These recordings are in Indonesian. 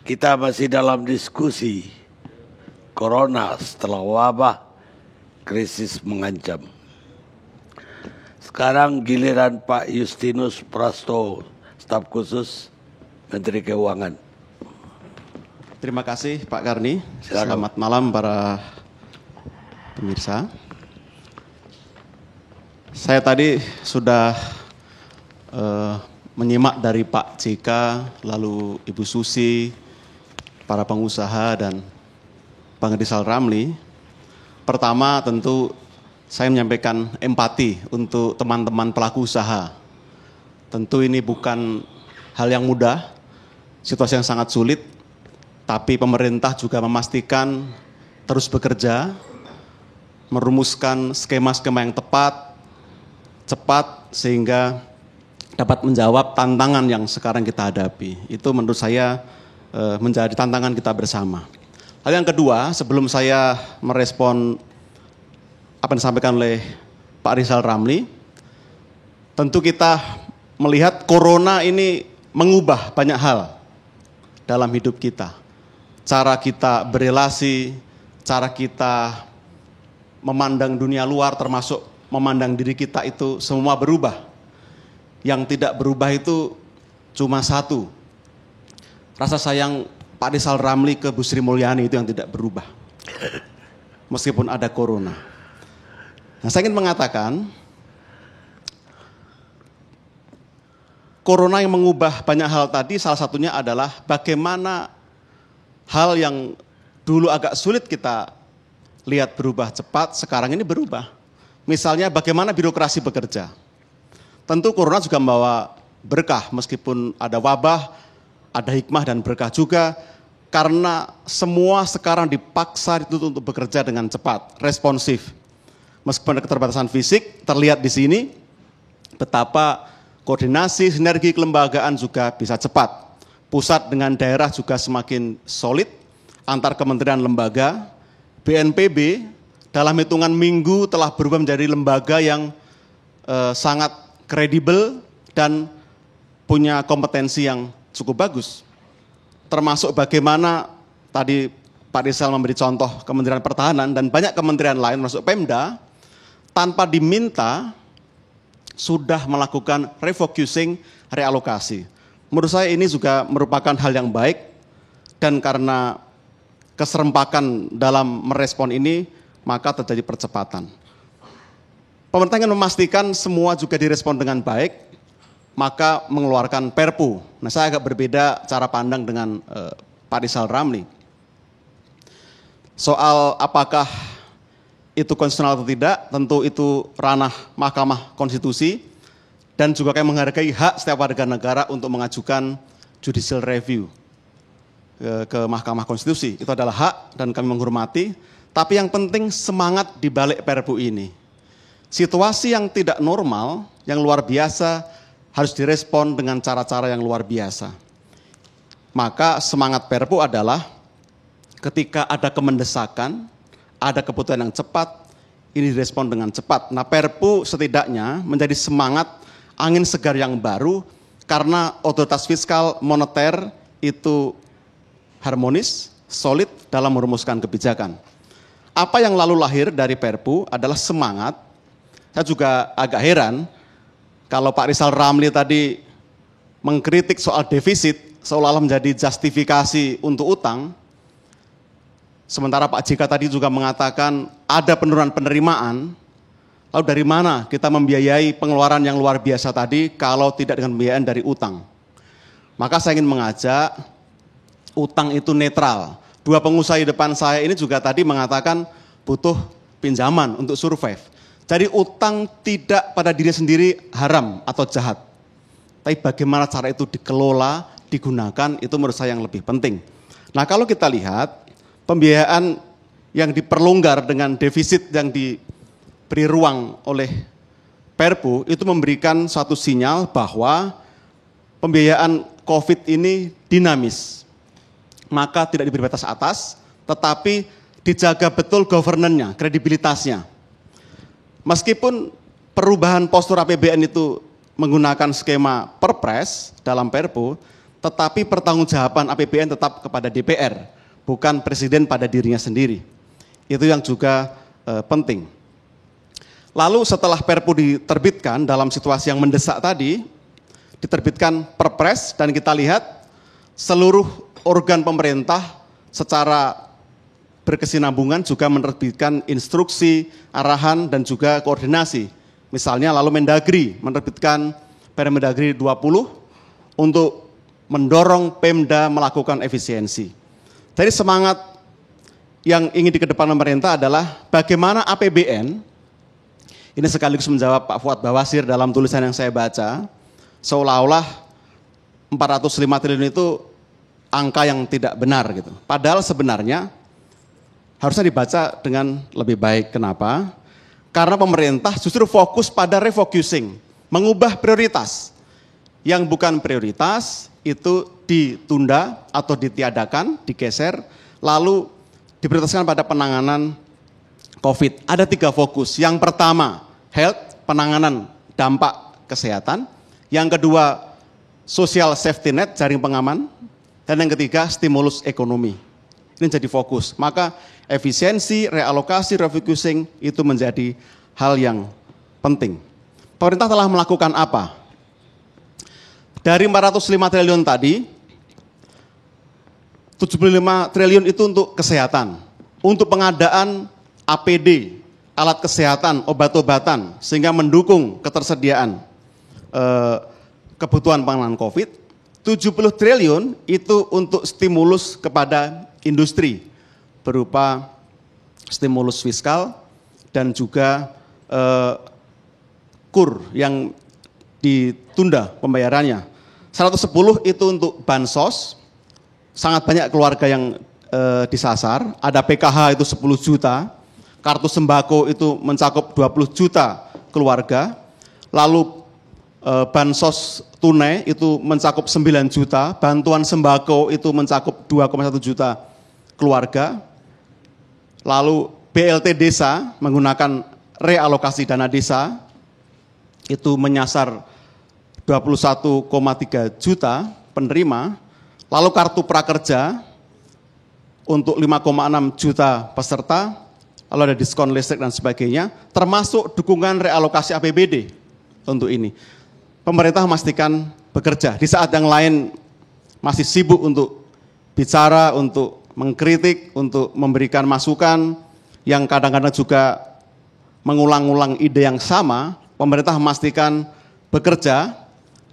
Kita masih dalam diskusi Corona setelah wabah krisis mengancam. Sekarang giliran Pak Justinus Prastowo, staf khusus Menteri Keuangan. Terima kasih Pak Karni. Silakan. Selamat malam para pemirsa. Saya tadi sudah menyimak dari Pak JK, lalu Ibu Susi, para pengusaha dan Bang Rizal Ramli. Pertama tentu saya menyampaikan empati untuk teman-teman pelaku usaha. Tentu ini bukan hal yang mudah, situasi yang sangat sulit, tapi pemerintah juga memastikan terus bekerja, merumuskan skema-skema yang tepat, cepat, sehingga dapat menjawab tantangan yang sekarang kita hadapi. Itu menurut saya menjadi tantangan kita bersama. Hal yang kedua, sebelum saya merespon apa yang disampaikan oleh Pak Rizal Ramli, tentu kita melihat corona ini mengubah banyak hal dalam hidup kita. Cara kita berelasi, cara kita memandang dunia luar termasuk memandang diri kita itu semua berubah. Yang tidak berubah itu cuma satu. Rasa sayang Pak Rizal Ramli ke Bu Sri Mulyani itu yang tidak berubah. Meskipun ada corona. Nah, saya ingin mengatakan corona yang mengubah banyak hal tadi, salah satunya adalah bagaimana hal yang dulu agak sulit kita lihat berubah cepat, sekarang ini berubah. Misalnya bagaimana birokrasi bekerja. Tentu corona juga membawa berkah, meskipun ada wabah, ada hikmah dan berkah juga, karena semua sekarang dipaksa dituntut untuk bekerja dengan cepat, responsif. Meskipun ada keterbatasan fisik, terlihat di sini betapa koordinasi, sinergi kelembagaan juga bisa cepat. Pusat dengan daerah juga semakin solid, antar kementerian lembaga. BNPB dalam hitungan minggu telah berubah menjadi lembaga yang sangat kredibel dan punya kompetensi yang cukup bagus. Termasuk bagaimana tadi Pak Rizal memberi contoh Kementerian Pertahanan dan banyak kementerian lain masuk Pemda, tanpa diminta sudah melakukan refocusing, realokasi. Menurut saya ini juga merupakan hal yang baik, dan karena keserempakan dalam merespon ini, maka terjadi percepatan. Pemerintah ingin memastikan semua juga direspon dengan baik, maka mengeluarkan Perpu. Nah, saya agak berbeda cara pandang dengan Pak Rizal Ramli. Soal apakah itu konstitusional atau tidak, tentu itu ranah Mahkamah Konstitusi, dan juga kami menghargai hak setiap warga negara untuk mengajukan judicial review ke Mahkamah Konstitusi. Itu adalah hak dan kami menghormati, tapi yang penting semangat di balik Perpu ini. Situasi yang tidak normal, yang luar biasa, harus direspon dengan cara-cara yang luar biasa. Maka semangat Perpu adalah ketika ada kemendesakan, ada kebutuhan yang cepat, ini direspon dengan cepat. Nah, Perpu setidaknya menjadi semangat angin segar yang baru, karena otoritas fiskal moneter itu harmonis, solid dalam merumuskan kebijakan. Apa yang lalu lahir dari Perpu adalah semangat. Saya juga agak heran kalau Pak Rizal Ramli tadi mengkritik soal defisit seolah-olah menjadi justifikasi untuk utang. Sementara Pak JK tadi juga mengatakan ada penurunan penerimaan. Lalu dari mana kita membiayai pengeluaran yang luar biasa tadi kalau tidak dengan pembiayaan dari utang? Maka saya ingin mengajak, utang itu netral. Dua pengusaha di depan saya ini juga tadi mengatakan butuh pinjaman untuk survive. Jadi utang tidak pada diri sendiri haram atau jahat. Tapi bagaimana cara itu dikelola, digunakan, itu menurut saya yang lebih penting. Nah, kalau kita lihat pembiayaan yang diperlonggar dengan defisit yang diberi ruang oleh Perpu, itu memberikan suatu sinyal bahwa pembiayaan COVID ini dinamis. Maka tidak diberi batas atas, tetapi dijaga betul governance-nya, kredibilitasnya. Meskipun perubahan postur APBN itu menggunakan skema perpres dalam Perpu, tetapi pertanggungjawaban APBN tetap kepada DPR, bukan presiden pada dirinya sendiri. Itu yang juga penting. Lalu setelah Perpu diterbitkan dalam situasi yang mendesak tadi, diterbitkan Perpres dan kita lihat seluruh organ pemerintah secara berkesinambungan juga menerbitkan instruksi, arahan dan juga koordinasi. Misalnya lalu Mendagri menerbitkan Permendagri 20 untuk mendorong Pemda melakukan efisiensi. Jadi semangat yang ingin dikedepankan pemerintah adalah bagaimana APBN, ini sekaligus menjawab Pak Fuad Bawasir dalam tulisan yang saya baca, seolah-olah 405 triliun itu angka yang tidak benar gitu. Padahal sebenarnya harusnya dibaca dengan lebih baik. Kenapa? Karena pemerintah justru fokus pada refocusing, mengubah prioritas. Yang bukan prioritas itu ditunda atau ditiadakan, digeser, lalu diprioritaskan pada penanganan COVID. Ada 3 fokus. Yang pertama, health, penanganan dampak kesehatan. Yang kedua, social safety net, jaring pengaman. Dan yang ketiga, stimulus ekonomi. Ini jadi fokus. Maka efisiensi, realokasi, refocusing itu menjadi hal yang penting. Pemerintah telah melakukan apa? Dari 405 triliun tadi, 75 triliun itu untuk kesehatan. Untuk pengadaan APD, alat kesehatan, obat-obatan, sehingga mendukung ketersediaan kebutuhan penanganan COVID. 70 triliun itu untuk stimulus kepada industri, berupa stimulus fiskal dan juga KUR yang ditunda pembayarannya. 110 itu untuk bansos, sangat banyak keluarga yang disasar, ada PKH itu 10 juta, kartu sembako itu mencakup 20 juta keluarga, lalu bansos tunai itu mencakup 9 juta, bantuan sembako itu mencakup 2,1 juta keluarga, lalu BLT desa menggunakan realokasi dana desa itu menyasar 21,3 juta penerima, lalu kartu prakerja untuk 5,6 juta peserta, lalu ada diskon listrik dan sebagainya, termasuk dukungan realokasi APBD untuk ini. Pemerintah memastikan bekerja, di saat yang lain masih sibuk untuk bicara, untuk mengkritik, untuk memberikan masukan, yang kadang-kadang juga mengulang-ulang ide yang sama, pemerintah memastikan bekerja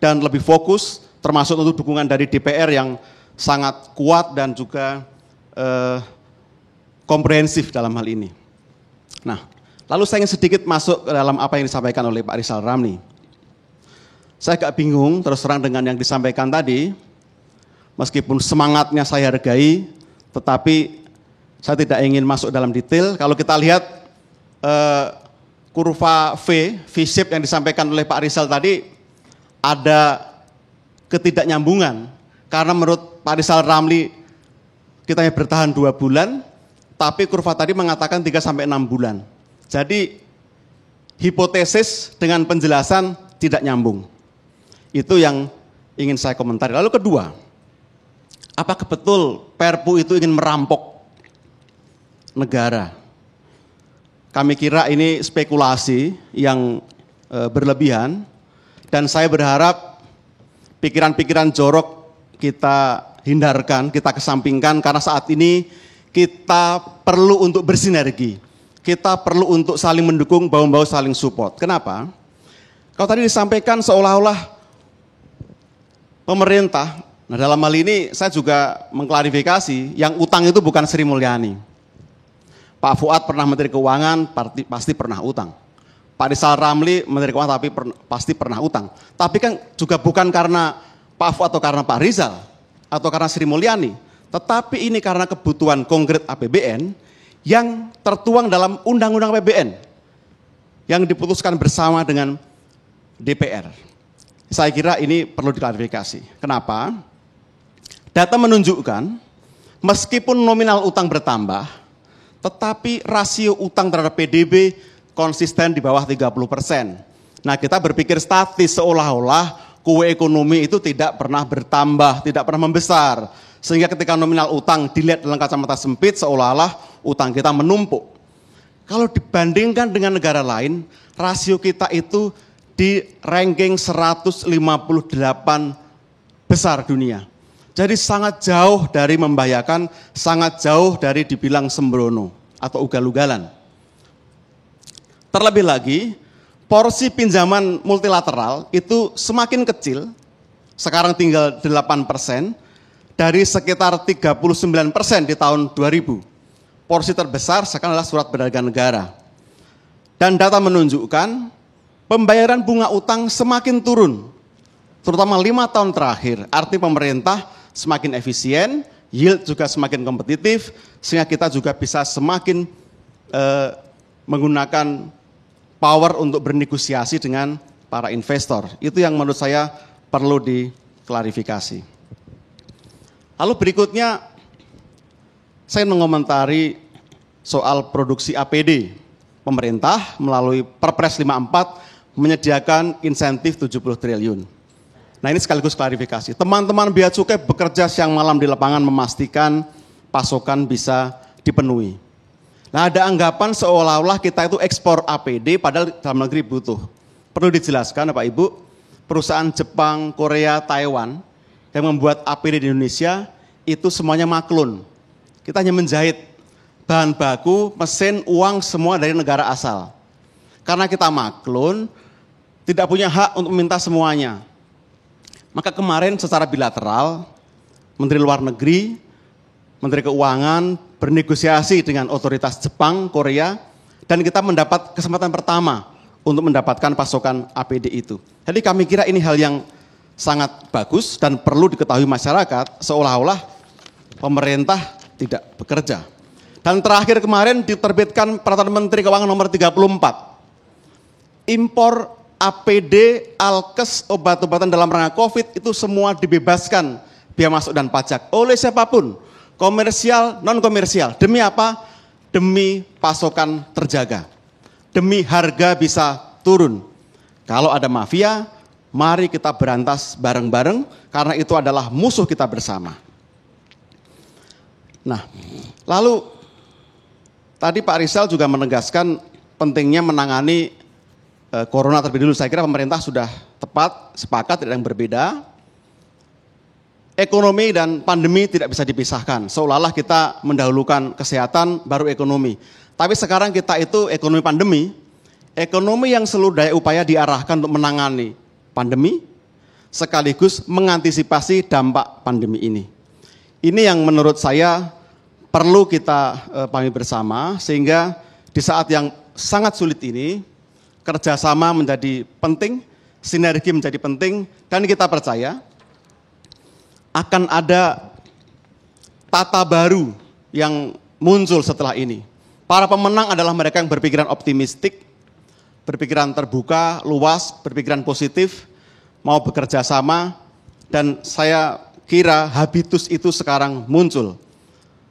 dan lebih fokus, termasuk untuk dukungan dari DPR yang sangat kuat dan juga komprehensif dalam hal ini. Nah, lalu saya ingin sedikit masuk ke dalam apa yang disampaikan oleh Pak Rizal Ramli. Saya agak bingung terus terang dengan yang disampaikan tadi, meskipun semangatnya saya hargai, tetapi saya tidak ingin masuk dalam detail. Kalau kita lihat kurva V-shape yang disampaikan oleh Pak Rizal tadi, ada ketidaknyambungan. Karena menurut Pak Rizal Ramli, kita hanya bertahan 2 bulan, tapi kurva tadi mengatakan 3-6 bulan. Jadi hipotesis dengan penjelasan tidak nyambung. Itu yang ingin saya komentari. Lalu kedua, apakah betul Perpu itu ingin merampok negara? Kami kira ini spekulasi yang berlebihan, dan saya berharap pikiran-pikiran jorok kita hindarkan, kita kesampingkan, karena saat ini kita perlu untuk bersinergi. Kita perlu untuk saling mendukung, bahu-bahu saling support. Kenapa? Kalau tadi disampaikan seolah-olah pemerintah, nah dalam hal ini saya juga mengklarifikasi, yang utang itu bukan Sri Mulyani. Pak Fuad pernah Menteri Keuangan, pasti pernah utang. Pak Rizal Ramli Menteri Keuangan pasti pernah utang. Tapi kan juga bukan karena Pak Fuad atau karena Pak Rizal, atau karena Sri Mulyani, tetapi ini karena kebutuhan konkret APBN yang tertuang dalam Undang-Undang APBN yang diputuskan bersama dengan DPR. Saya kira ini perlu diklarifikasi. Kenapa? Data menunjukkan meskipun nominal utang bertambah, tetapi rasio utang terhadap PDB konsisten di bawah 30%. Nah, kita berpikir statis seolah-olah kue ekonomi itu tidak pernah bertambah, tidak pernah membesar. Sehingga ketika nominal utang dilihat dalam kacamata sempit, seolah-olah utang kita menumpuk. Kalau dibandingkan dengan negara lain, rasio kita itu di ranking 158 besar dunia. Jadi sangat jauh dari membahayakan, sangat jauh dari dibilang sembrono atau ugal-ugalan. Terlebih lagi, porsi pinjaman multilateral itu semakin kecil, sekarang tinggal 8%, dari sekitar 39% di tahun 2000. Porsi terbesar sekarang adalah surat berharga negara. Dan data menunjukkan pembayaran bunga utang semakin turun, terutama 5 tahun terakhir. Arti pemerintah semakin efisien, yield juga semakin kompetitif, sehingga kita juga bisa semakin menggunakan power untuk bernegosiasi dengan para investor. Itu yang menurut saya perlu diklarifikasi. Lalu berikutnya, saya mengomentari soal produksi APD. Pemerintah melalui Perpres 54 menyediakan insentif 70 triliun. Nah, ini sekaligus klarifikasi. Teman-teman bea cukai bekerja siang malam di lapangan memastikan pasokan bisa dipenuhi. Nah, ada anggapan seolah-olah kita itu ekspor APD padahal dalam negeri butuh. Perlu dijelaskan Bapak Ibu, perusahaan Jepang, Korea, Taiwan yang membuat APD di Indonesia itu semuanya maklun. Kita hanya menjahit bahan baku, mesin, uang semua dari negara asal. Karena kita maklun, tidak punya hak untuk meminta semuanya. Maka kemarin secara bilateral, Menteri Luar Negeri, Menteri Keuangan bernegosiasi dengan otoritas Jepang, Korea, dan kita mendapat kesempatan pertama untuk mendapatkan pasokan APD itu. Jadi kami kira ini hal yang sangat bagus dan perlu diketahui masyarakat, seolah-olah pemerintah tidak bekerja. Dan terakhir kemarin diterbitkan Peraturan Menteri Keuangan nomor 34. Impor APD, alkes, obat-obatan dalam rangka COVID itu semua dibebaskan biaya masuk dan pajak oleh siapapun, komersial, non-komersial. Demi apa? Demi pasokan terjaga, demi harga bisa turun. Kalau ada mafia, mari kita berantas bareng-bareng karena itu adalah musuh kita bersama. Nah, lalu tadi Pak Rizal juga menegaskan pentingnya menangani Corona terlebih dulu. Saya kira pemerintah sudah tepat, sepakat, tidak ada yang berbeda. Ekonomi dan pandemi tidak bisa dipisahkan. Seolah-olah kita mendahulukan kesehatan baru ekonomi. Tapi sekarang kita itu ekonomi pandemi, ekonomi yang seluruh daya upaya diarahkan untuk menangani pandemi, sekaligus mengantisipasi dampak pandemi ini. Ini yang menurut saya perlu kita pahami bersama, sehingga di saat yang sangat sulit ini, kerjasama menjadi penting, sinergi menjadi penting, dan kita percaya akan ada tata baru yang muncul setelah ini. Para pemenang adalah mereka yang berpikiran optimistik, berpikiran terbuka, luas, berpikiran positif, mau bekerja sama, dan saya kira habitus itu sekarang muncul.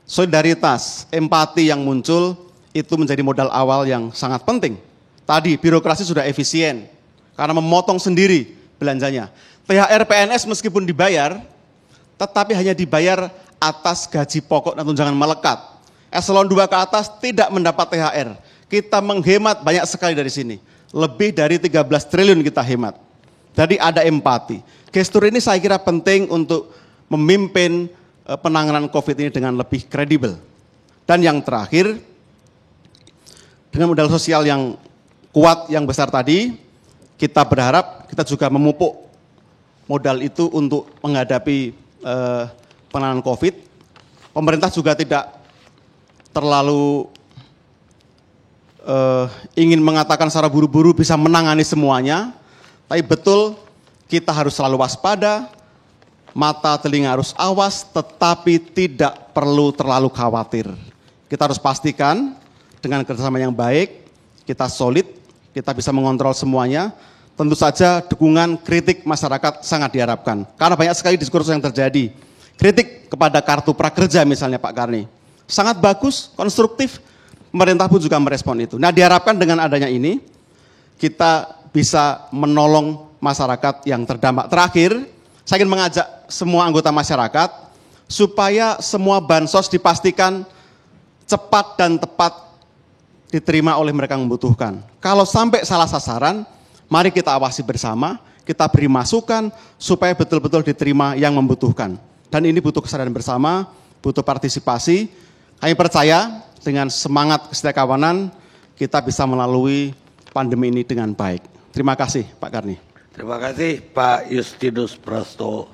Solidaritas, empati yang muncul, itu menjadi modal awal yang sangat penting. Tadi birokrasi sudah efisien karena memotong sendiri belanjanya. THR PNS meskipun dibayar, tetapi hanya dibayar atas gaji pokok dan tunjangan melekat. Eselon 2 ke atas tidak mendapat THR. Kita menghemat banyak sekali dari sini. Lebih dari 13 triliun kita hemat. Jadi ada empati. Gestur ini saya kira penting untuk memimpin penanganan COVID ini dengan lebih kredibel. Dan yang terakhir, dengan modal sosial yang kuat, yang besar tadi, kita berharap kita juga memupuk modal itu untuk menghadapi penanganan COVID. Pemerintah juga tidak terlalu ingin mengatakan secara buru-buru bisa menangani semuanya, tapi betul kita harus selalu waspada, mata telinga harus awas, tetapi tidak perlu terlalu khawatir. Kita harus pastikan dengan kerjasama yang baik, kita solid, kita bisa mengontrol semuanya. Tentu saja dukungan kritik masyarakat sangat diharapkan. Karena banyak sekali diskursus yang terjadi. Kritik kepada kartu prakerja misalnya Pak Karni. Sangat bagus, konstruktif, pemerintah pun juga merespon itu. Nah diharapkan dengan adanya ini, kita bisa menolong masyarakat yang terdampak. Terakhir, saya ingin mengajak semua anggota masyarakat supaya semua bansos dipastikan cepat dan tepat diterima oleh mereka yang membutuhkan. Kalau sampai salah sasaran, mari kita awasi bersama, kita beri masukan supaya betul-betul diterima yang membutuhkan. Dan ini butuh kesadaran bersama, butuh partisipasi. Kami percaya dengan semangat kesetiakawanan kita bisa melalui pandemi ini dengan baik. Terima kasih Pak Karni. Terima kasih Pak Justinus Prastowo.